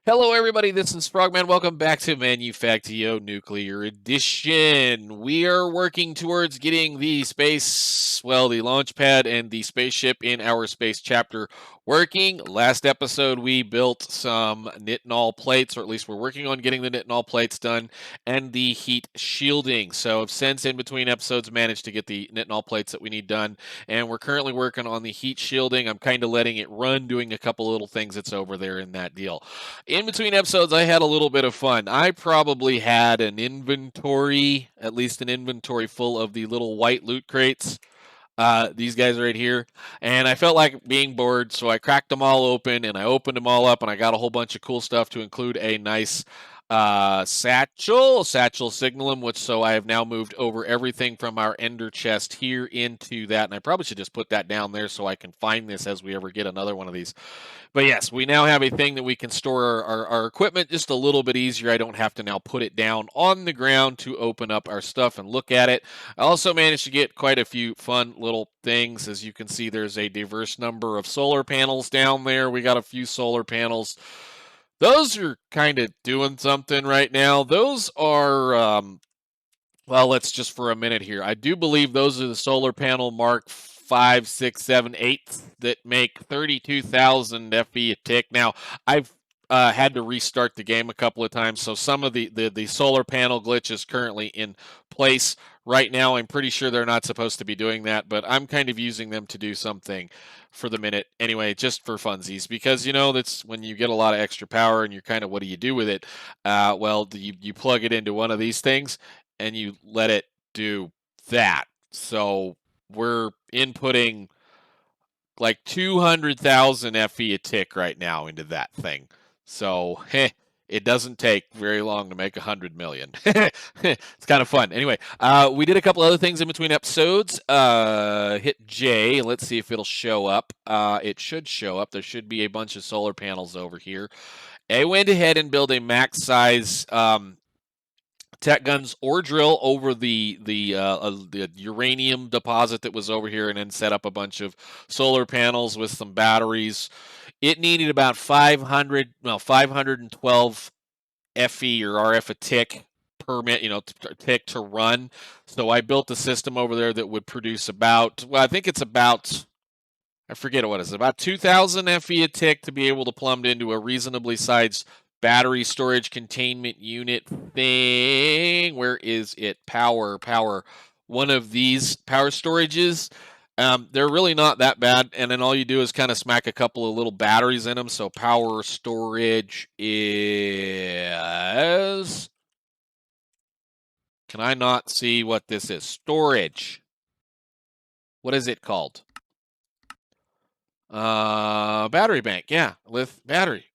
Hello, everybody. This is Frogman. Welcome back to Manufactio Nuclear Edition. We are working towards getting the the launch pad and the spaceship in our space chapter working. Last episode, we built some nitinol plates, or at least we're working on getting the nitinol plates done, and the heat shielding. So, I've since in between episodes managed to get the nitinol plates that we need done, and we're currently working on the heat shielding. I'm kind of letting it run, doing a couple little things that's over there in that deal. In between episodes, I had a little bit of fun. I probably had an inventory, at least an inventory full of the little white loot crates. These guys right here. And I felt like being bored, so I cracked them all open and I opened them all up and I got a whole bunch of cool stuff to include a nice satchel signalum, which so I have now moved over everything from our ender chest here into that. And I probably should just put that down there so I can find this as we ever get another one of these. But yes, we now have a thing that we can store our equipment just a little bit easier. I don't have to now put it down on the ground to open up our stuff and look at it. I also managed to get quite a few fun little things. As you can see, there's a diverse number of solar panels down there. We got a few solar panels. Those are kind of doing something right now. Those are, well, let's just for a minute here. I do believe those are the solar panel Mark 5, 6, 7, 8 that make 32,000 FE a tick. Now, I've had to restart the game a couple of times, so some of the solar panel glitch is currently in place right now. I'm pretty sure they're not supposed to be doing that, but I'm kind of using them to do something for the minute anyway, just for funsies, because that's when you get a lot of extra power and you're kind of, what do you do with it? Well, you plug it into one of these things and you let it do that. So we're inputting like 200,000 FE a tick right now into that thing. So, it doesn't take very long to make 100 million. It's kind of fun. Anyway, we did a couple other things in between episodes. Hit J. Let's see if it'll show up. It should show up. There should be a bunch of solar panels over here. I went ahead and built a max size tech guns ore drill over the uranium deposit that was over here, and then set up a bunch of solar panels with some batteries. It needed about 512 FE or RF a tick tick to run. So I built a system over there that would produce about, well, I think it's about, I forget what it is, about 2,000 FE a tick to be able to plumb into a reasonably sized battery storage containment unit thing. Where is it? Power. One of these power storages. They're really not that bad, and then all you do is kind of smack a couple of little batteries in them. So power storage is. Can I not see what this is? Storage. What is it called? Battery bank. Yeah, with battery.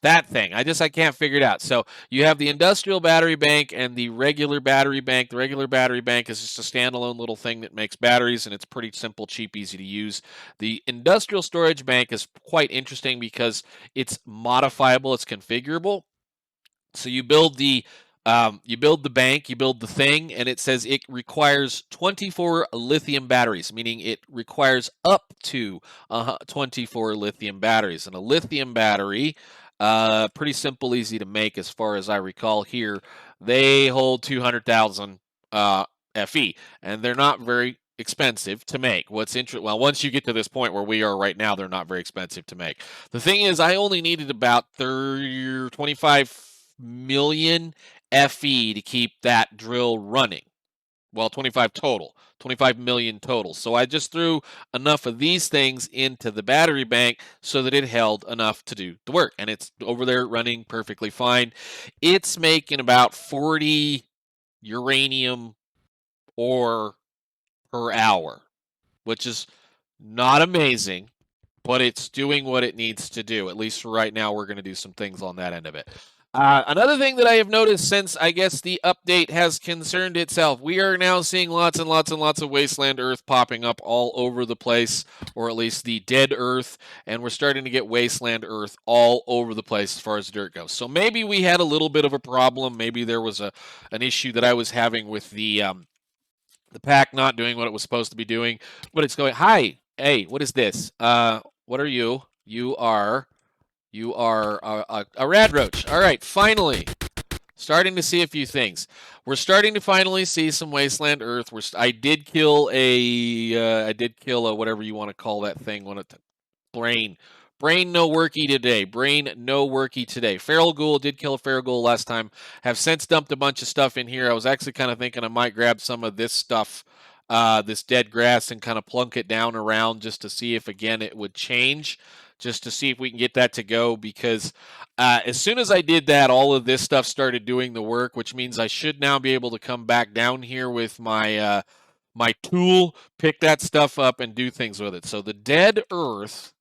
That thing. I can't figure it out. So you have the industrial battery bank and the regular battery bank. The regular battery bank is just a standalone little thing that makes batteries, and it's pretty simple, cheap, easy to use. The industrial storage bank is quite interesting because it's modifiable, it's configurable. So you build the bank, you build the thing, and it says it requires 24 lithium batteries, meaning it requires up to 24 lithium batteries. And a lithium battery, pretty simple, easy to make as far as I recall here. They hold 200,000 FE, and they're not very expensive to make. What's interesting, well, once you get to this point where we are right now, they're not very expensive to make. The thing is, I only needed about 25 million FE to keep that drill running. Well, 25 total, 25 million total. So I just threw enough of these things into the battery bank so that it held enough to do the work. And it's over there running perfectly fine. It's making about 40 uranium ore per hour, which is not amazing, but it's doing what it needs to do. At least for right now, we're going to do some things on that end of it. Another thing that I have noticed since, I guess, the update has concerned itself, we are now seeing lots and lots and lots of wasteland earth popping up all over the place, or at least the dead earth, and we're starting to get wasteland earth all over the place as far as dirt goes. So maybe we had a little bit of a problem. Maybe there was an issue that I was having with the pack not doing what it was supposed to be doing, but it's going, hi, hey, what is this? What are you? You are You are a rad roach. All right, finally. Starting to see a few things. We're starting to finally see some wasteland earth. I did kill a whatever you want to call that thing. Brain. Brain no worky today. Brain no worky today. Feral Ghoul did kill a Feral Ghoul last time. Have since dumped a bunch of stuff in here. I was actually kind of thinking I might grab some of this stuff, this dead grass, and kind of plunk it down around just to see if again it would change. Just to see if we can get that to go, because as soon as I did that, all of this stuff started doing the work, which means I should now be able to come back down here with my my tool, pick that stuff up, and do things with it. So the dead earth,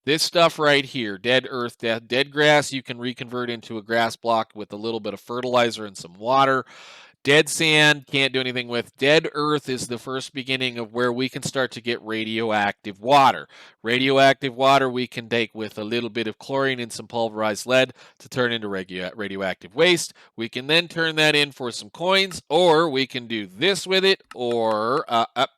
this stuff right here, dead earth, dead grass, you can reconvert into a grass block with a little bit of fertilizer and some water. Dead sand, can't do anything with. Dead earth is the first beginning of where we can start to get radioactive water. Radioactive water we can take with a little bit of chlorine and some pulverized lead to turn into radioactive waste. We can then turn that in for some coins, or we can do this with it, or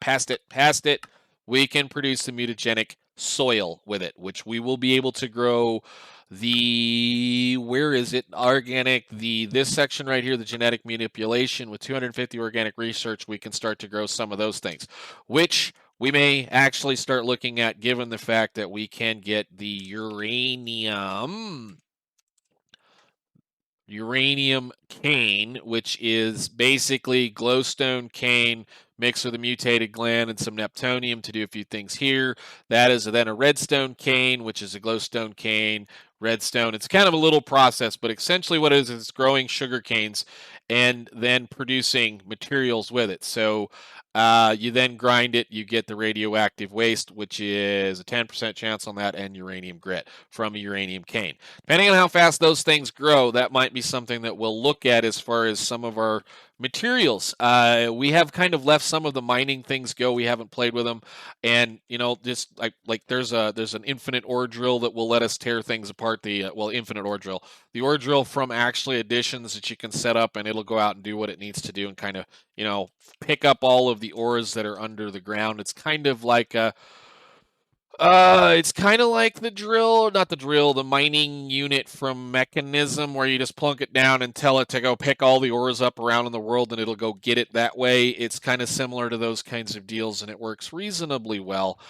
past it. We can produce the mutagenic soil with it, which we will be able to grow where is it, organic, this section right here, the genetic manipulation. With 250 organic research, we can start to grow some of those things, which we may actually start looking at, given the fact that we can get the uranium cane, which is basically glowstone cane mixed with a mutated gland and some neptunium to do a few things here. That is then a redstone cane, which is a glowstone cane, redstone. It's kind of a little process, but essentially what it is it's growing sugar canes and then producing materials with it. So you then grind it, you get the radioactive waste, which is a 10% chance on that, and uranium grit from a uranium cane. Depending on how fast those things grow, that might be something that we'll look at as far as some of our materials. We have kind of left some of the mining things go. We haven't played with them, and just like there's an infinite ore drill that will let us tear things apart. Infinite ore drill, the ore drill from actually additions that you can set up, and it'll go out and do what it needs to do, and kind of pick up all of the ores that are under the ground. It's kind of like the mining unit from Mechanism, where you just plunk it down and tell it to go pick all the ores up around in the world, and it'll go get it that way. It's kind of similar to those kinds of deals, and it works reasonably well.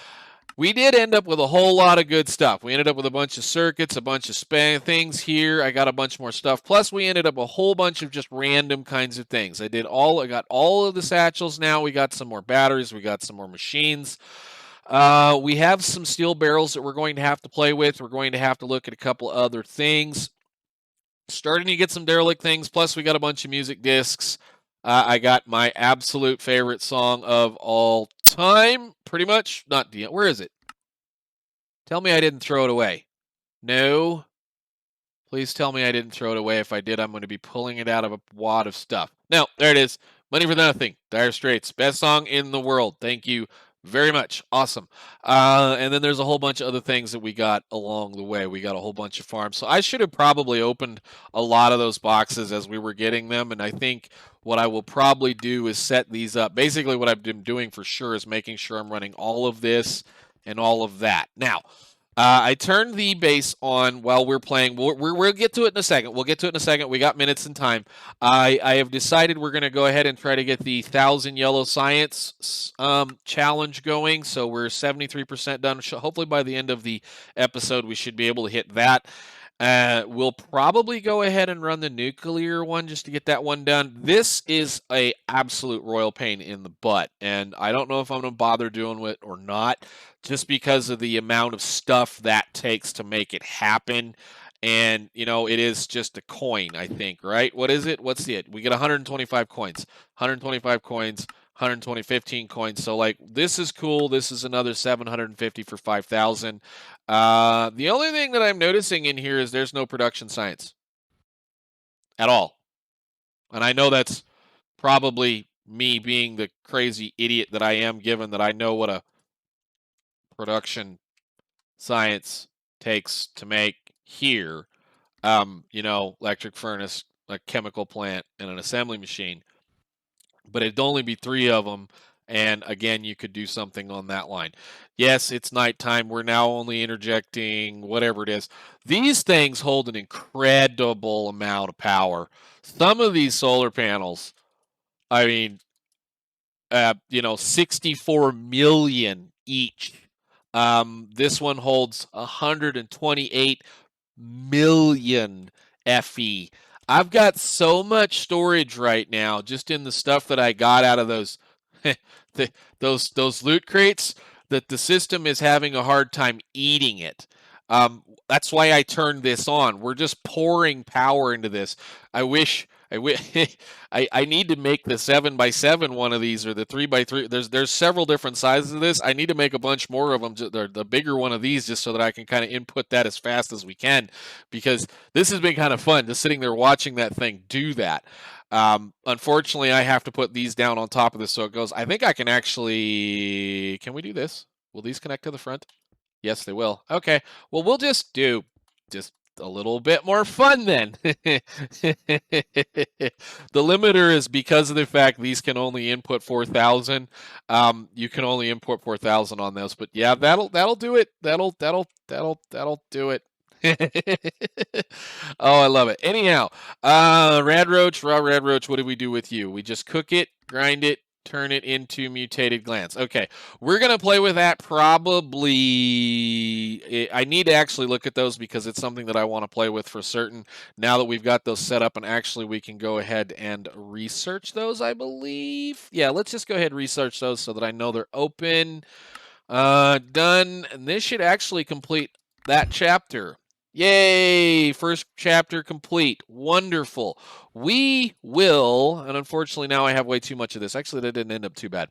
We did end up with a whole lot of good stuff. We ended up with a bunch of circuits, a bunch of things here. I got a bunch more stuff. Plus, we ended up a whole bunch of just random kinds of things. I got all of the satchels now. We got some more batteries. We got some more machines. We have some steel barrels that we're going to have to play with. We're going to have to look at a couple other things. Starting to get some derelict things. Plus, we got a bunch of music discs. I got my absolute favorite song of all time, pretty much. Where is it? Tell me I didn't throw it away. No. Please tell me I didn't throw it away. If I did, I'm going to be pulling it out of a wad of stuff. No, there it is. Money for Nothing. Dire Straits. Best song in the world. Thank you very much. Awesome. And then there's a whole bunch of other things that we got along the way. We got a whole bunch of farms. So I should have probably opened a lot of those boxes as we were getting them. And I think what I will probably do is set these up. Basically, what I've been doing for sure is making sure I'm running all of this and all of that. Now, I turned the base on while we're playing. We'll get to it in a second. We got minutes and time. I have decided we're going to go ahead and try to get the 1,000 yellow science challenge going. So we're 73% done. Hopefully by the end of the episode, we should be able to hit that. We'll probably go ahead and run the nuclear one just to get that one done. This is a absolute royal pain in the butt, and I don't know if I'm going to bother doing it or not, just because of the amount of stuff that takes to make it happen. And, it is just a coin, I think, right? What is it? What's it? We get 125 coins. 125 coins. 15 coins. So this is cool. This is another 750 for 5,000. The only thing that I'm noticing in here is there's no production science at all. And I know that's probably me being the crazy idiot that I am, given that I know what a production science takes to make here. Electric furnace, a chemical plant, and an assembly machine. But it'd only be 3 of them, And again, you could do something on that line. Yes, it's nighttime. We're now only interjecting whatever it is. These things hold an incredible amount of power. Some of these solar panels, I mean, 64 million each. This one holds 128 million FE. I've got so much storage right now just in the stuff that I got out of those those loot crates that the system is having a hard time eating it. That's why I turned this on. We're just pouring power into this. I wish I need to make the 7x7 one of these or the 3x3. There's several different sizes of this. I need to make a bunch more of them, the bigger one of these, just so that I can kind of input that as fast as we can, because this has been kind of fun just sitting there watching that thing do that. Unfortunately, I have to put these down on top of this so it goes. I think I can actually. Can we do this? Will these connect to the front? Yes, they will. Okay. Well, we'll just do a little bit more fun then. The limiter is because of the fact these can only input 4,000. You can only import 4,000 on those, but yeah, that'll do it. That'll do it. Oh, I love it. Anyhow, raw rad roach, what do we do with you? We just cook it, grind it, turn it into mutated glands. Okay, we're going to play with that probably. I need to actually look at those because it's something that I want to play with for certain. Now that we've got those set up, and actually we can go ahead and research those, I believe. Yeah, let's just go ahead and research those so that I know they're open. Done. And this should actually complete that chapter. Yay! First chapter complete. Wonderful. We will, and unfortunately now I have way too much of this. Actually, that didn't end up too bad.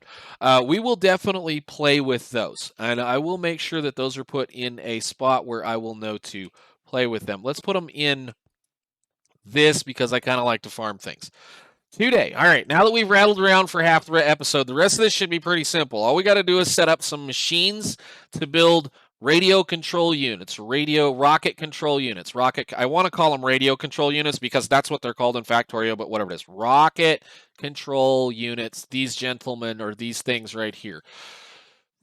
We will definitely play with those, and I will make sure that those are put in a spot where I will know to play with them. Let's put them in this because I kind of like to farm things. Today. All right, now that we've rattled around for half the episode, the rest of this should be pretty simple. All we got to do is set up some machines to build radio control units, rocket control units. I want to call them radio control units because that's what they're called in Factorio, but whatever it is. Rocket control units, these gentlemen, or these things right here.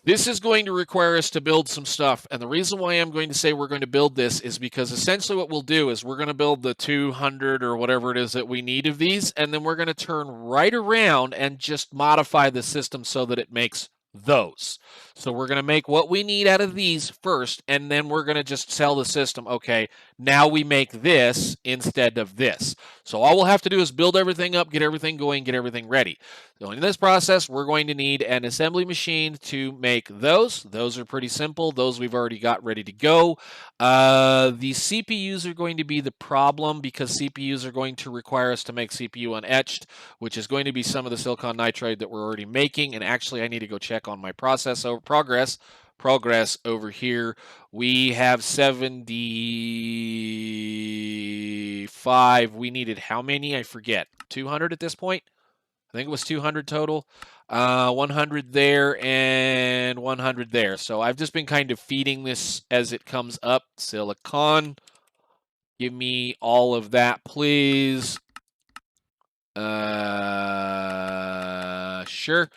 This is going to require us to build some stuff, and the reason why I'm going to say we're going to build this is because essentially what we'll do is we're going to build the 200 or whatever it is that we need of these, and then we're going to turn right around and just modify the system so that it makes those. So we're going to make what we need out of these first, and then we're going to just tell the system, okay, now we make this instead of this. So all we'll have to do is build everything up, get everything going, get everything ready. So in this process, we're going to need an assembly machine to make those. Those are pretty simple. Those we've already got ready to go. The CPUs are going to be the problem because CPUs are going to require us to make CPU unetched, which is going to be some of the silicon nitride that we're already making. And actually, I need to go check on my progress over here. We have 75. We needed how many? I forget. 200 at this point? I think it was 200 total. 100 there and 100 there. So I've just been kind of feeding this as it comes up. Silicon. Give me all of that, please. Sure.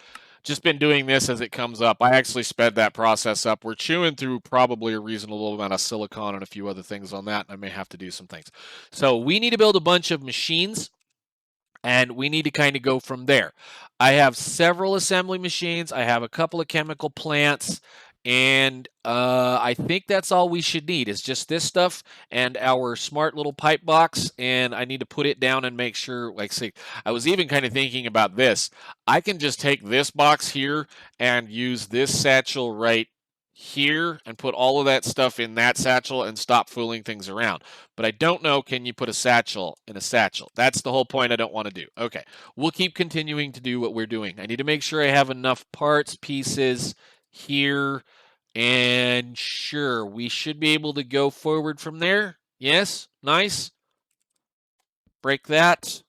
Just been doing this as it comes up. I actually sped that process up. We're chewing through probably a reasonable amount of silicon and a few other things on that. I may have to do some things. So we need to build a bunch of machines, and we need to kind of go from there. I have several assembly machines. I have a couple of chemical plants. And I think that's all we should need is just this stuff and our smart little pipe box. And I need to put it down and make sure, like, see, I was even kind of thinking about this. I can just take this box here and use this satchel right here and put all of that stuff in that satchel and stop fooling things around. But I don't know, can you put a satchel in a satchel? That's the whole point I don't want to do. Okay, we'll keep continuing to do what we're doing. I need to make sure I have enough parts, pieces here. And sure, we should be able to go forward from there. Yes, nice. Break that.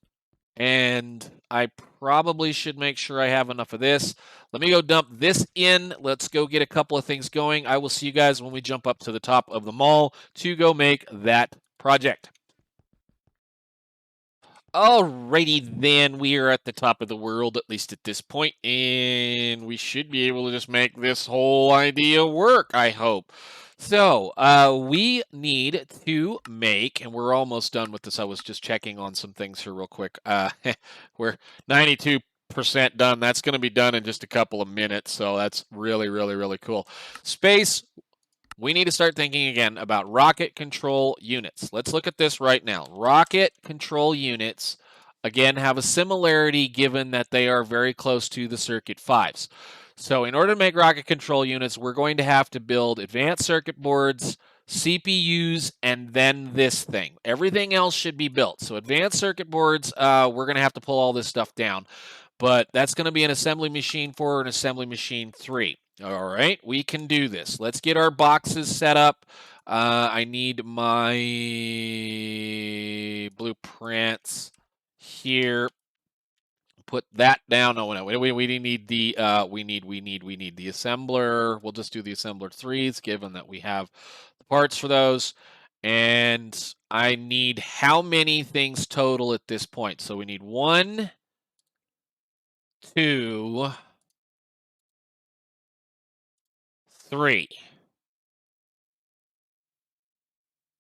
And I probably should make sure I have enough of this. Let me go dump this in. Let's go get a couple of things going. I will see you guys when we jump up to the top of the mall to go make that project. Alrighty then, we are at the top of the world, at least at this point, and we should be able to just make this whole idea work, I hope. So, we need to make, and we're almost done with this. I was just checking on some things here real quick. We're 92% done. That's going to be done in just a couple of minutes, so that's really, really, really cool. Space, we need to start thinking again about rocket control units. Let's look at this right now. Rocket control units, again, have a similarity given that they are very close to the circuit 5s. So in order to make rocket control units, we're going to have to build advanced circuit boards, CPUs, and then this thing. Everything else should be built. So advanced circuit boards, we're going to have to pull all this stuff down. But that's going to be an assembly machine 4 and assembly machine 3. All right, we can do this. Let's get our boxes set up. I need my blueprints here. Put that down. No, we need the we need the assembler. We'll just do the assembler 3s, given that we have the parts for those. And I need how many things total at this point? So we need 1, 2, 3,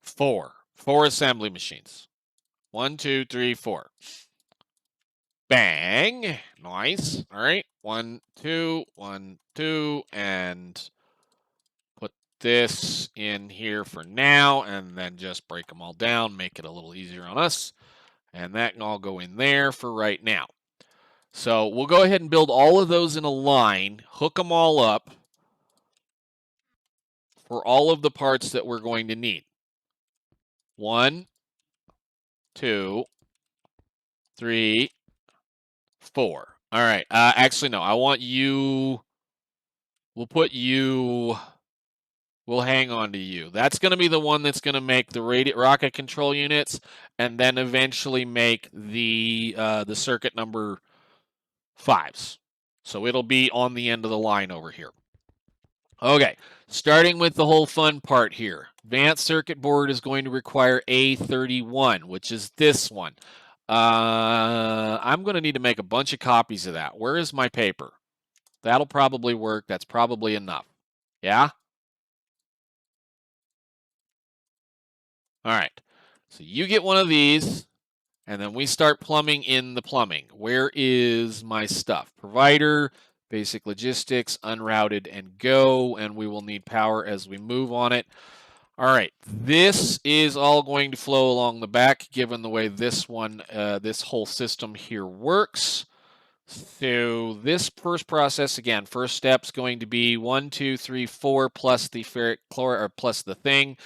4. 4 assembly machines. 1, 2, 3, 4. Bang. Nice. All right. 1, 2, 1, 2, and put this in here for now, and then just break them all down, make it a little easier on us. And that can all go in there for right now. So we'll go ahead and build all of those in a line, hook them all up for all of the parts that we're going to need. 1, 2, 3, 4. All right. Actually, no. I want you. We'll put you. We'll hang on to you. That's going to be the one that's going to make the rocket control units, and then eventually make the circuit number 5s. So it'll be on the end of the line over here. Okay, starting with the whole fun part here. Advanced circuit board is going to require A31, which is this one. I'm going to need to make a bunch of copies of that. Where is my paper? That'll probably work. That's probably enough. Yeah? All right. So you get one of these, and then we start plumbing in the plumbing. Where is my stuff? Provider, basic logistics, unrouted, and go, and we will need power as we move on it. All right, this is all going to flow along the back, given the way this one, this whole system here works. So this first process, again, first step's going to be 1, 2, 3, 4 plus the ferric chloride, or plus the thing.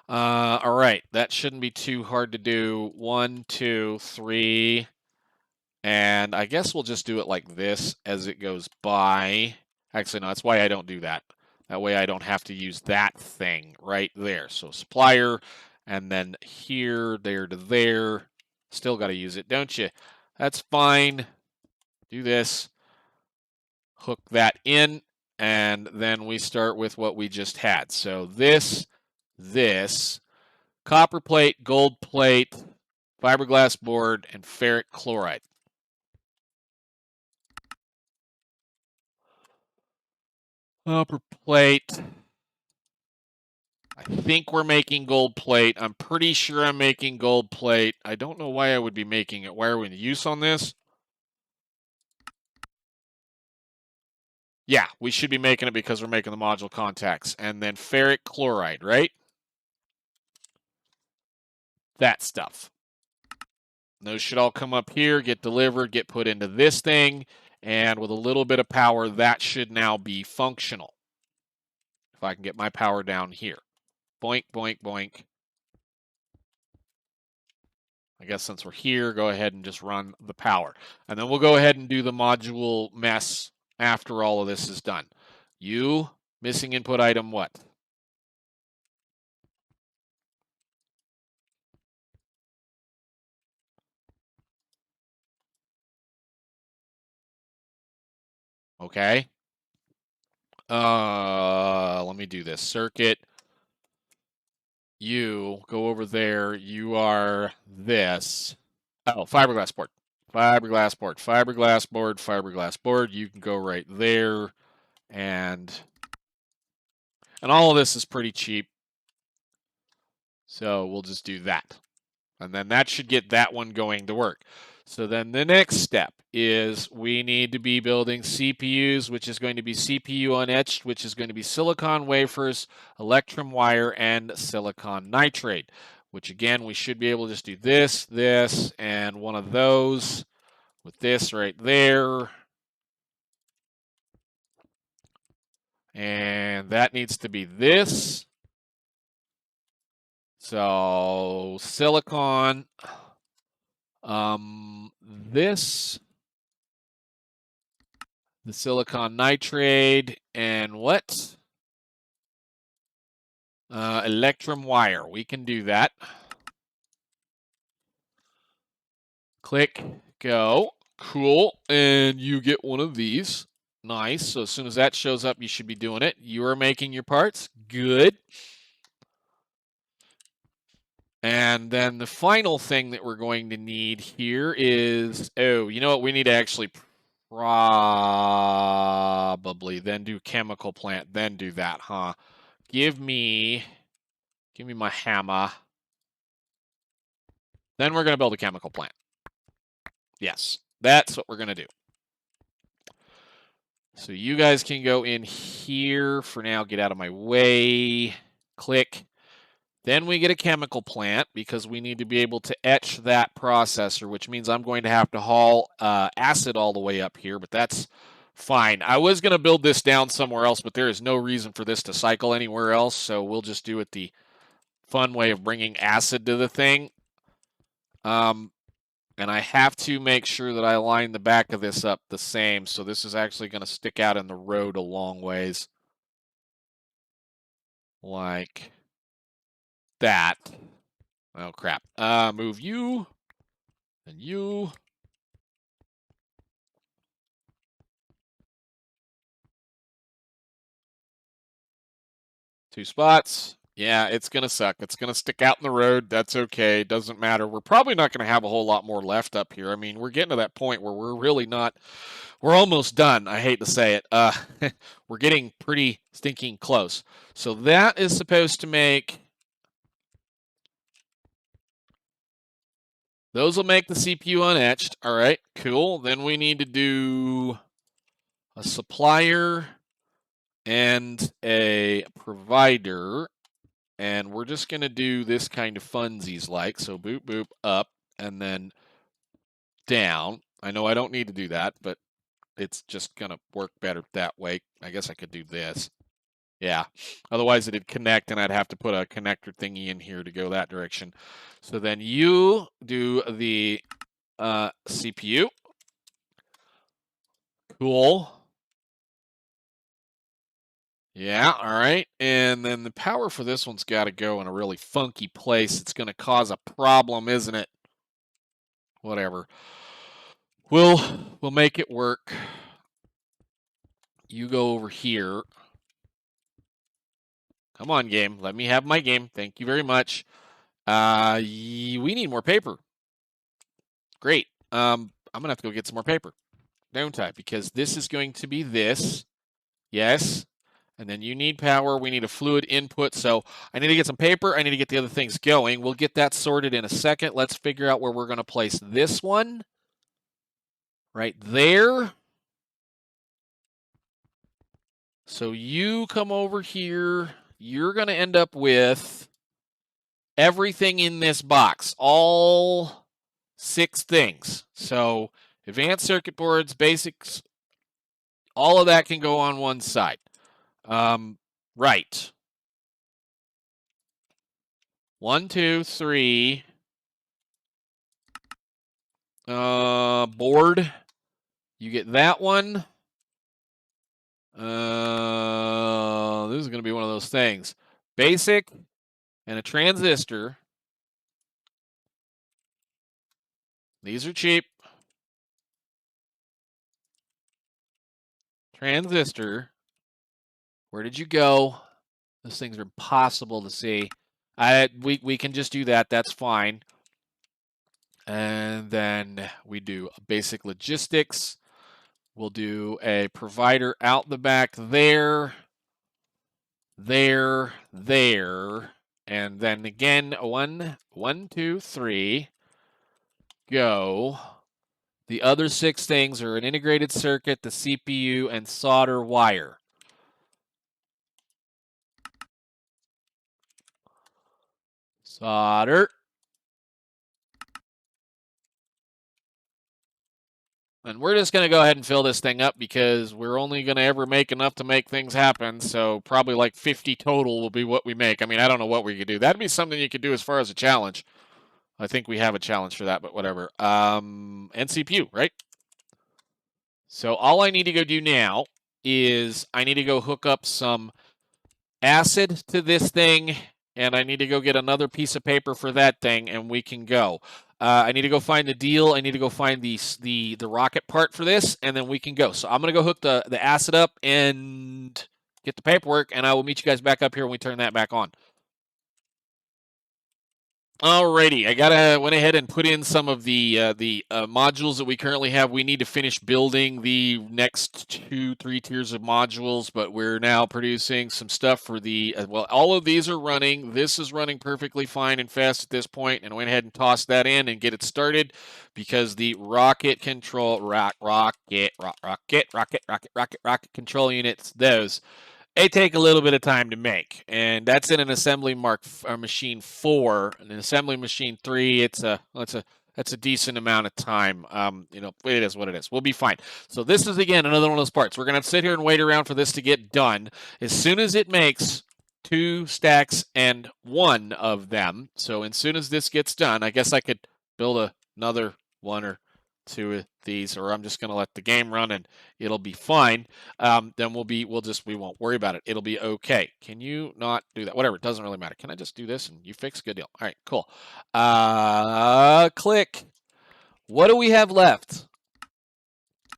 All right, that shouldn't be too hard to do. 1, 2, 3, and I guess we'll just do it like this as it goes by. Actually, no, that's why I don't do that. That way I don't have to use that thing right there. So supplier, and then here, there to there. Still got to use it, don't you? That's fine. Do this. Hook that in, and then we start with what we just had. So this, copper plate, gold plate, fiberglass board, and ferric chloride. Copper plate. I think we're making gold plate. I'm pretty sure I'm making gold plate. I don't know why I would be making it. Why are we in use on this? Yeah, we should be making it because we're making the module contacts. And then ferric chloride, right? That stuff. Those should all come up here, get delivered, get put into this thing, and with a little bit of power, that should now be functional. If I can get my power down here. Boink, boink, boink. I guess since we're here, go ahead and just run the power. And then we'll go ahead and do the module mess after all of this is done. You, missing input item what? Okay. Let me do this. Circuit. You go over there. You are this. Oh, fiberglass board. Fiberglass board. Fiberglass board. Fiberglass board. You can go right there. And all of this is pretty cheap. So we'll just do that. And then that should get that one going to work. So then the next step is we need to be building CPUs, which is going to be CPU unetched, which is going to be silicon wafers, electrum wire, and silicon nitride, which again, we should be able to just do this, this, and one of those with this right there. And that needs to be this. So silicon, this, the silicon nitride, and what? Electrum wire. We can do that. Click, go. Cool. And you get one of these. Nice. So as soon as that shows up, you should be doing it. You are making your parts. Good. And then the final thing that we're going to need here is, oh, you know what? We need to actually probably then do chemical plant, then do that, huh? Give me my hammer. Then we're going to build a chemical plant. Yes, that's what we're going to do. So you guys can go in here for now. Get out of my way. Click. Then we get a chemical plant because we need to be able to etch that processor, which means I'm going to have to haul acid all the way up here, but that's fine. I was going to build this down somewhere else, but there is no reason for this to cycle anywhere else, so we'll just do it the fun way of bringing acid to the thing. And I have to make sure that I line the back of this up the same, so this is actually going to stick out in the road a long ways. Like that. Oh, crap. Move you. And you. Two spots. Yeah, it's going to suck. It's going to stick out in the road. That's okay. Doesn't matter. We're probably not going to have a whole lot more left up here. I mean, we're getting to that point where we're really not... We're almost done. I hate to say it. We're getting pretty stinking close. So that is supposed to make... Those will make the CPU unetched. All right, cool. Then we need to do a supplier and a provider. And we're just going to do this kind of funsies like. So boop, boop, up, and then down. I know I don't need to do that, but it's just going to work better that way. I guess I could do this. Yeah. Otherwise, it'd connect, and I'd have to put a connector thingy in here to go that direction. So then you do the CPU. Cool. Yeah, all right. And then the power for this one's got to go in a really funky place. It's going to cause a problem, isn't it? Whatever. We'll make it work. You go over here. Come on, game. Let me have my game. Thank you very much. We need more paper. Great. I'm going to have to go get some more paper. Don't I? Because this is going to be this. Yes. And then you need power. We need a fluid input. So I need to get some paper. I need to get the other things going. We'll get that sorted in a second. Let's figure out where we're going to place this one. Right there. So you come over here. You're going to end up with everything in this box. All 6 things. So advanced circuit boards, basics, all of that can go on one side. Right. 1, 2, 3. Board. You get that one. This is going to be one of those things. Basic and a transistor. These are cheap. Transistor. Where did you go? Those things are impossible to see. We can just do that. That's fine. And then we do basic logistics. We'll do a provider out the back there, there, and then again, 1, 2, 3, go. The other 6 things are an integrated circuit, the CPU, and solder wire. Solder. And we're just going to go ahead and fill this thing up because we're only going to ever make enough to make things happen. So probably like 50 total will be what we make. I mean, I don't know what we could do. That'd be something you could do as far as a challenge. I think we have a challenge for that, but whatever. And CPU, right? So all I need to go do now is I need to go hook up some acid to this thing, and I need to go get another piece of paper for that thing, and we can go. I need to go find the deal. I need to go find the rocket part for this, and then we can go. So I'm gonna go hook the acid up and get the paperwork, and I will meet you guys back up here when we turn that back on. Alrighty, I went ahead and put in some of the modules that we currently have. We need to finish building the next 2-3 tiers of modules, but we're now producing some stuff for the well. All of these are running. This is running perfectly fine and fast at this point, and I went ahead and tossed that in and get it started because the rocket control units, those. They take a little bit of time to make, and that's in an assembly machine 4. An assembly machine 3, that's a decent amount of time. It is what it is. We'll be fine. So this is again another one of those parts. We're gonna have to sit here and wait around for this to get done. As soon as it makes 2 stacks and 1 of them, so as soon as this gets done, I guess I could build another 1 or 2 of these, or I'm just gonna let the game run and it'll be fine. Then we won't worry about it. It'll be okay. Can you not do that? Whatever, it doesn't really matter. Can I just do this and you fix? Good deal. All right, cool. Click. What do we have left?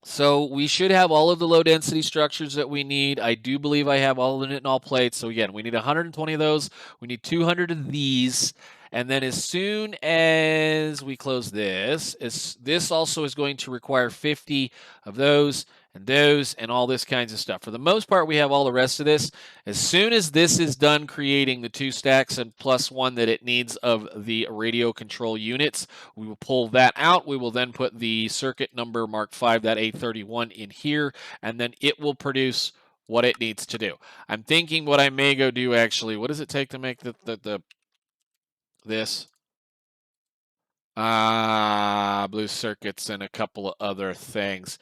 So we should have all of the low density structures that we need. I do believe I have all of it in all plates. So again, we need 120 of those. We need 200 of these. And then as soon as we close this, this also is going to require 50 of those and all this kinds of stuff. For the most part, we have all the rest of this. As soon as this is done creating the 2 stacks and plus 1 that it needs of the radio control units, we will pull that out. We will then put the circuit number Mark 5, that A31 in here, and then it will produce what it needs to do. I'm thinking what I may go do actually, what does it take to make this? Blue circuits and a couple of other things.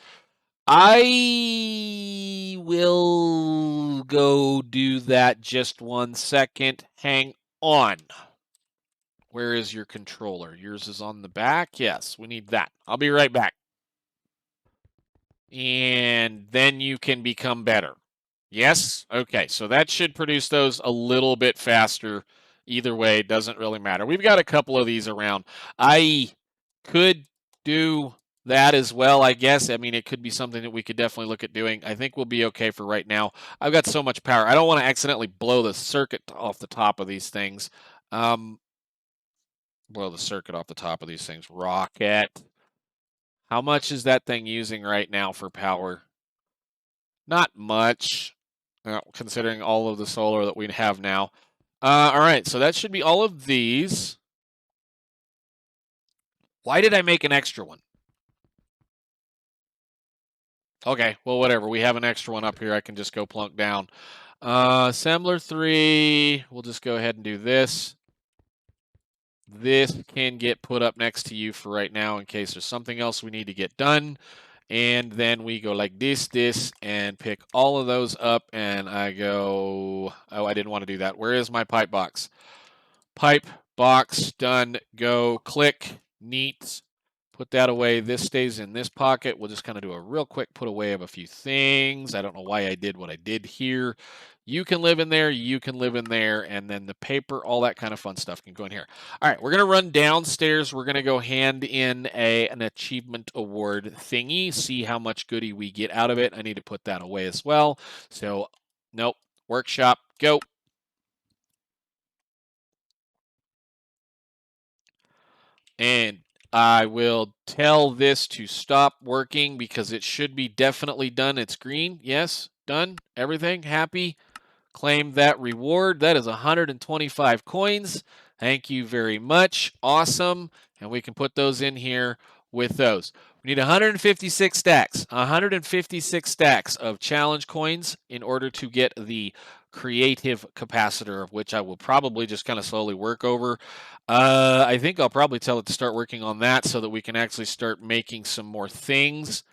I will go do that just 1 second. Hang on. Where is your controller? Yours is on the back? Yes, we need that. I'll be right back. And then you can become better. Yes? Okay, so that should produce those a little bit faster. Either way, it doesn't really matter. We've got a couple of these around. I could do that as well, I guess. I mean, it could be something that we could definitely look at doing. I think we'll be okay for right now. I've got so much power. I don't want to accidentally blow the circuit off the top of these things. Blow the circuit off the top of these things. Rocket. How much is that thing using right now for power? Not much, considering all of the solar that we have now. All right, so that should be all of these. Why did I make an extra one? Okay, well, whatever. We have an extra one up here. I can just go plunk down. Assembler 3, we'll just go ahead and do this. This can get put up next to you for right now in case there's something else we need to get done. And then we go like this, and pick all of those up, and I go, oh, I didn't want to do that. Where is my pipe box? Pipe box, done, go, click, neat. Put that away. This stays in this pocket. We'll just kind of do a real quick put away of a few things. I don't know why I did what I did here. You can live in there. You can live in there. And then the paper, all that kind of fun stuff can go in here. All right, we're going to run downstairs. We're going to go hand in an achievement award thingy, see how much goodie we get out of it. I need to put that away as well. So, nope. Workshop, go. And I will tell this to stop working because it should be definitely done. It's green. Yes, done. Everything happy. Claim that reward. That is 125 coins. Thank you very much. Awesome. And we can put those in here with those. We need 156 stacks. 156 stacks of challenge coins in order to get the creative capacitor, which I will probably just kind of slowly work over. I think I'll probably tell it to start working on that so that we can actually start making some more things.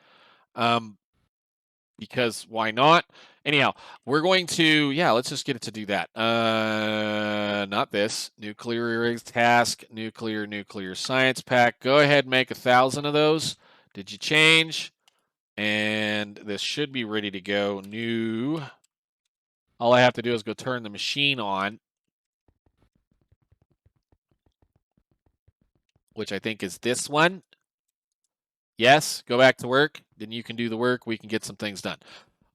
Because why not? Anyhow, we're going to, let's just get it to do that. Not this. Nuclear task, nuclear science pack. Go ahead and make 1,000 of those. Did you change? And this should be ready to go. New. All I have to do is go turn the machine on, which I think is this one. Yes, go back to work. Then you can do the work. We can get some things done.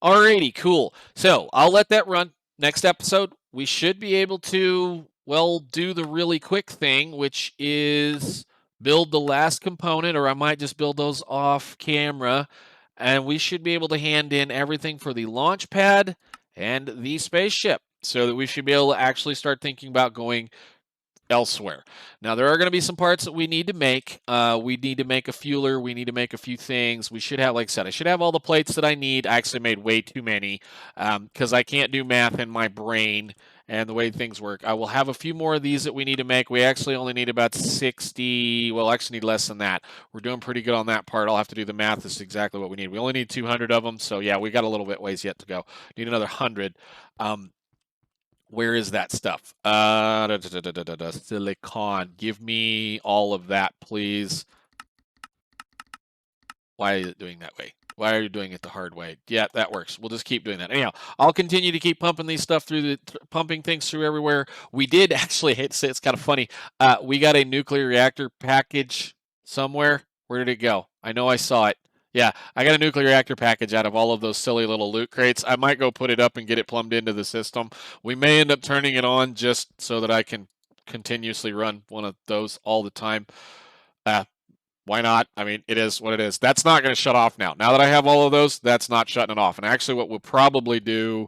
Alrighty, cool. So I'll let that run. Next episode, we should be able to, do the really quick thing, which is build the last component, or I might just build those off camera. And we should be able to hand in everything for the launch pad and the spaceship so that we should be able to actually start thinking about going elsewhere. Now, there are going to be some parts that we need to make. We need to make a fueler. We need to make a few things. We should have, like I said, I should have all the plates that I need. I actually made way too many because I can't do math in my brain and the way things work. I will have a few more of these that we need to make. We actually only need about 60. Well, actually need less than that. We're doing pretty good on that part. I'll have to do the math. This is exactly what we need. We only need 200 of them. So, yeah, we got a little bit ways yet to go. Need another 100. Where is that stuff? Silicon. Give me all of that, please. Why is it doing that way? Why are you doing it the hard way? Yeah, that works. We'll just keep doing that. Anyhow, I'll continue to keep pumping these stuff through pumping things through everywhere. We did actually, it's kind of funny. We got a nuclear reactor package somewhere. Where did it go? I know I saw it. Yeah, I got a nuclear reactor package out of all of those silly little loot crates. I might go put it up and get it plumbed into the system. We may end up turning it on just so that I can continuously run one of those all the time. Why not? I mean, it is what it is. That's not going to shut off now. Now that I have all of those, that's not shutting it off. And actually what we'll probably do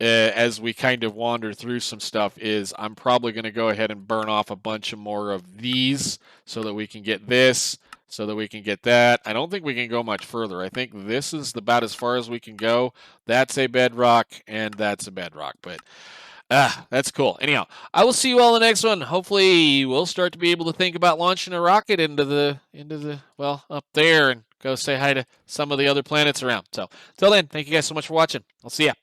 as we kind of wander through some stuff is I'm probably going to go ahead and burn off a bunch of more of these so that we can get this, so that we can get that. I don't think we can go much further. I think this is about as far as we can go. That's a bedrock, and that's a bedrock. But that's cool. Anyhow, I will see you all in the next one. Hopefully, we'll start to be able to think about launching a rocket into the up there and go say hi to some of the other planets around. So, till then, thank you guys so much for watching. I'll see ya.